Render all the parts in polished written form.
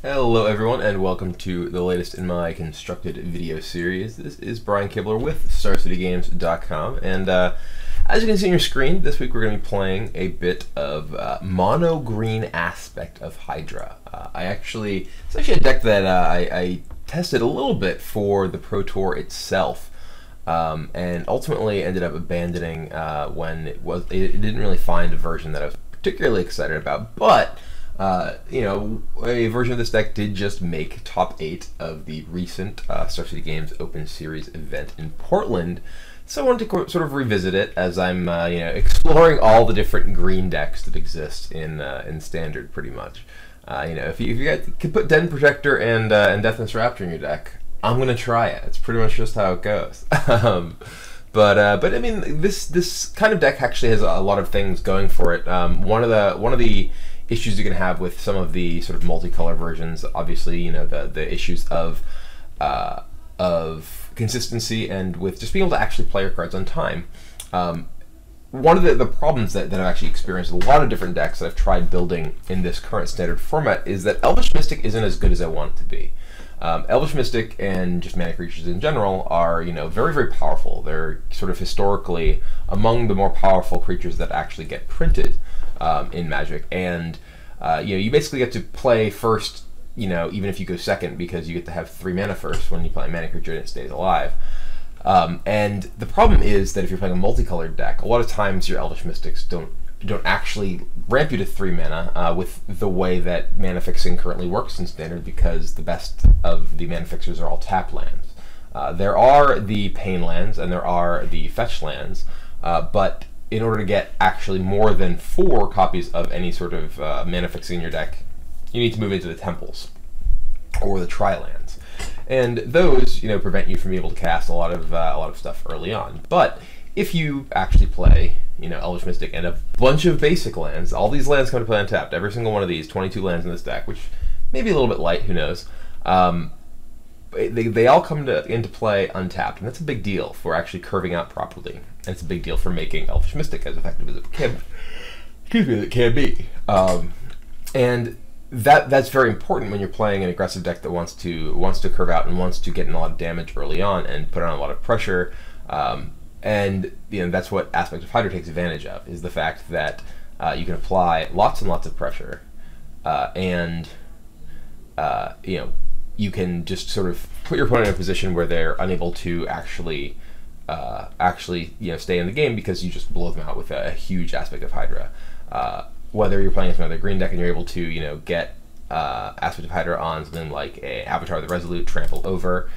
Hello everyone and welcome to the latest in my constructed video series. This is Brian Kibler with StarCityGames.com, and as you can see on your screen, this week we're going to be playing a bit of mono green aspect of Hydra. It's actually a deck that I tested a little bit for the Pro Tour itself, and ultimately ended up abandoning when it didn't really find a version that I was particularly excited about, but you know, a version of this deck did just make top 8 of the recent Star City Games Open Series event in Portland. So I wanted to sort of revisit it as I'm, you know, exploring all the different green decks that exist in Standard, pretty much. You know, if you could put Den Protector and Deathless Raptor in your deck, I'm gonna try it. It's pretty much just how it goes. But I mean, this kind of deck actually has a lot of things going for it. One of the issues you can have with some of the sort of multicolor versions, obviously, you know, the issues of consistency and with just being able to actually play your cards on time. One of the problems that I've actually experienced with a lot of different decks that I've tried building in this current Standard format is that Elvish Mystic isn't as good as I want it to be. Elvish Mystic and just mana creatures in general are, you know, very, very powerful. They're sort of historically among the more powerful creatures that actually get printed in Magic, and you know, you basically get to play first, you know, even if you go second, because you get to have 3 mana first when you play a mana creature and it stays alive. And the problem is that if you're playing a multicolored deck, a lot of times your Elvish Mystics don't actually ramp you to 3 mana with the way that mana fixing currently works in Standard, because the best of the mana fixers are all tap lands. There are the pain lands and there are the fetch lands, but in order to get actually more than 4 copies of any sort of mana fixing in your deck, you need to move into the temples or the tri-lands, and those, you know, prevent you from being able to cast a lot of stuff early on. But if you actually play, you know, Elvish Mystic and a bunch of basic lands, all these lands come to play untapped. Every single one of these 22 lands in this deck, which may be a little bit light, who knows. They all come into play untapped, and that's a big deal for actually curving out properly. And it's a big deal for making Elvish Mystic as effective as it can be. And that's very important when you're playing an aggressive deck that wants to curve out and wants to get in a lot of damage early on and put on a lot of pressure. And you know, that's what Aspect of Hydra takes advantage of, is the fact that you can apply lots and lots of pressure, and you know, you can just sort of put your opponent in a position where they're unable to actually you know, stay in the game, because you just blow them out with a huge Aspect of Hydra. Whether you're playing with another green deck and you're able to, you know, get Aspect of Hydra on something like a Avatar the Resolute, trample over,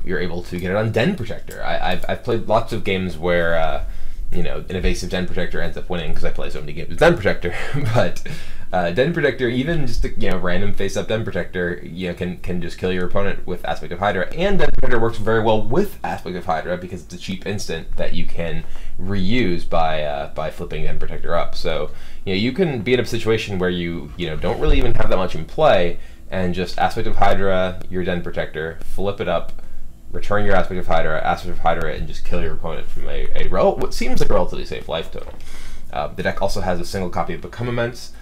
you're able to get it on Den Protector. I've played lots of games where you know, an evasive Den Protector ends up winning because I play so many games with Den Protector, but Den Protector, even just a, you know, random face-up Den Protector, you know, can just kill your opponent with Aspect of Hydra. And Den Protector works very well with Aspect of Hydra because it's a cheap instant that you can reuse by flipping Den Protector up. So, you know, you can be in a situation where you know, don't really even have that much in play, and just Aspect of Hydra your Den Protector, flip it up, return your Aspect of Hydra, and just kill your opponent from what seems like a relatively safe life total. The deck also has a single copy of Become Immense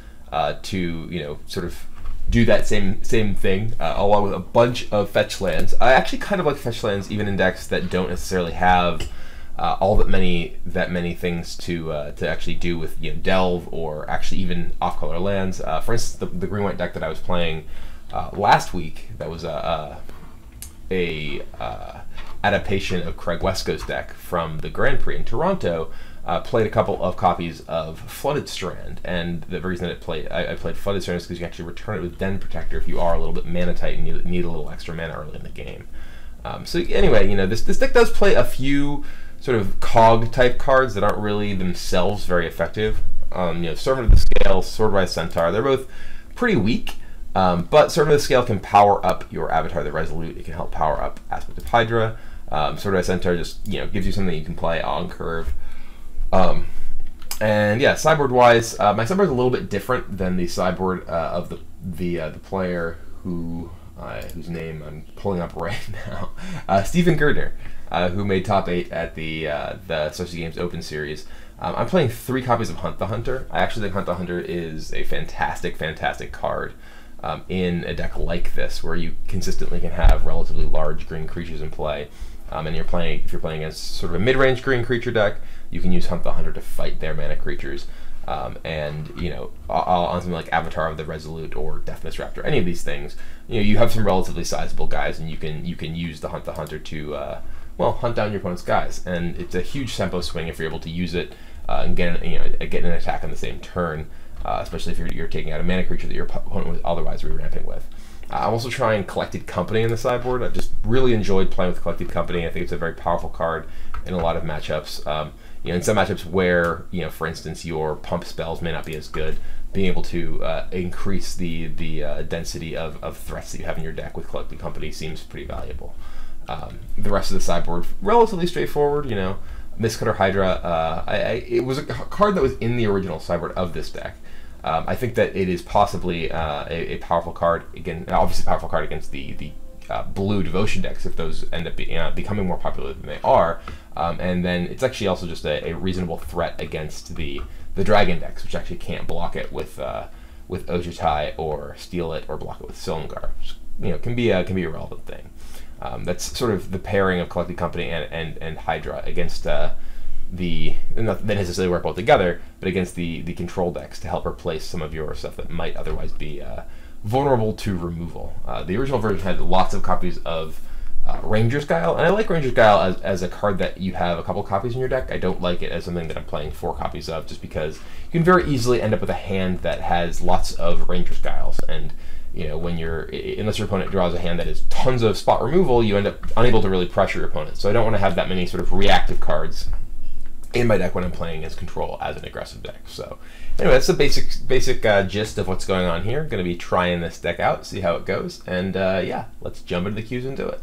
to, you know, sort of do that same thing, along with a bunch of fetch lands. I actually kind of like fetch lands even in decks that don't necessarily have all that many things to actually do with, you know, delve or actually even off-color lands. For instance, the green-white deck that I was playing last week, that was a adaptation of Craig Wesco's deck from the Grand Prix in Toronto, played a couple of copies of Flooded Strand, and the reason that I played Flooded Strand is because you can actually return it with Den Protector if you are a little bit mana tight and need a little extra mana early in the game. So anyway, you know, this deck does play a few sort of cog type cards that aren't really themselves very effective. You know, Servant of the Scale, Swordwise Centaur, they're both pretty weak. But Servant of the Scale can power up your Avatar the Resolute. It can help power up Aspect of Hydra. Swordwise Centaur just, you know, gives you something you can play on curve. And yeah, sideboard-wise, my sideboard is a little bit different than the sideboard of the player whose name I'm pulling up right now, Stephen Girdner, who made top 8 at the Star City Games Open Series. I'm playing 3 copies of Hunt the Hunter. I actually think Hunt the Hunter is a fantastic, fantastic card. in a deck like this, where you consistently can have relatively large green creatures in play. And if you're playing against sort of a mid-range green creature deck, you can use Hunt the Hunter to fight their mana creatures. And on something like Avatar of the Resolute or Deathness Raptor, any of these things, you have some relatively sizable guys, and you can use the Hunt the Hunter to hunt down your opponent's guys. And it's a huge tempo swing if you're able to use it and get an attack on the same turn, especially if you're taking out a mana creature that your opponent would otherwise be ramping with. I'm also trying Collected Company in the sideboard. I've just really enjoyed playing with Collected Company. I think it's a very powerful card in a lot of matchups. In some matchups where, for instance, your pump spells may not be as good, being able to increase the density of threats that you have in your deck with Collected Company seems pretty valuable. The rest of the sideboard, relatively straightforward. Mistcutter Hydra, it was a card that was in the original sideboard of this deck. I think that it is possibly a powerful card, obviously a powerful card against the blue devotion decks, if those end up becoming more popular than they are. And then it's actually also just a reasonable threat against the dragon decks, which actually can't block it with Ojutai or steal it or block it with Silumgar. Which, can be a relevant thing. That's sort of the pairing of Collected Company and Hydra against not that necessarily work well together, but against the control decks to help replace some of your stuff that might otherwise be vulnerable to removal. The original version had lots of copies of Ranger's Guile, and I like Ranger's Guile as a card that you have a couple copies in your deck. I don't like it as something that I'm playing 4 copies of, just because you can very easily end up with a hand that has lots of Ranger's Guiles, and when unless your opponent draws a hand that is tons of spot removal, you end up unable to really pressure your opponent. So I don't want to have that many sort of reactive cards in my deck when I'm playing as control as an aggressive deck. So anyway, that's the basic gist of what's going on here. Going to be trying this deck out, see how it goes, and yeah, let's jump into the cues and do it.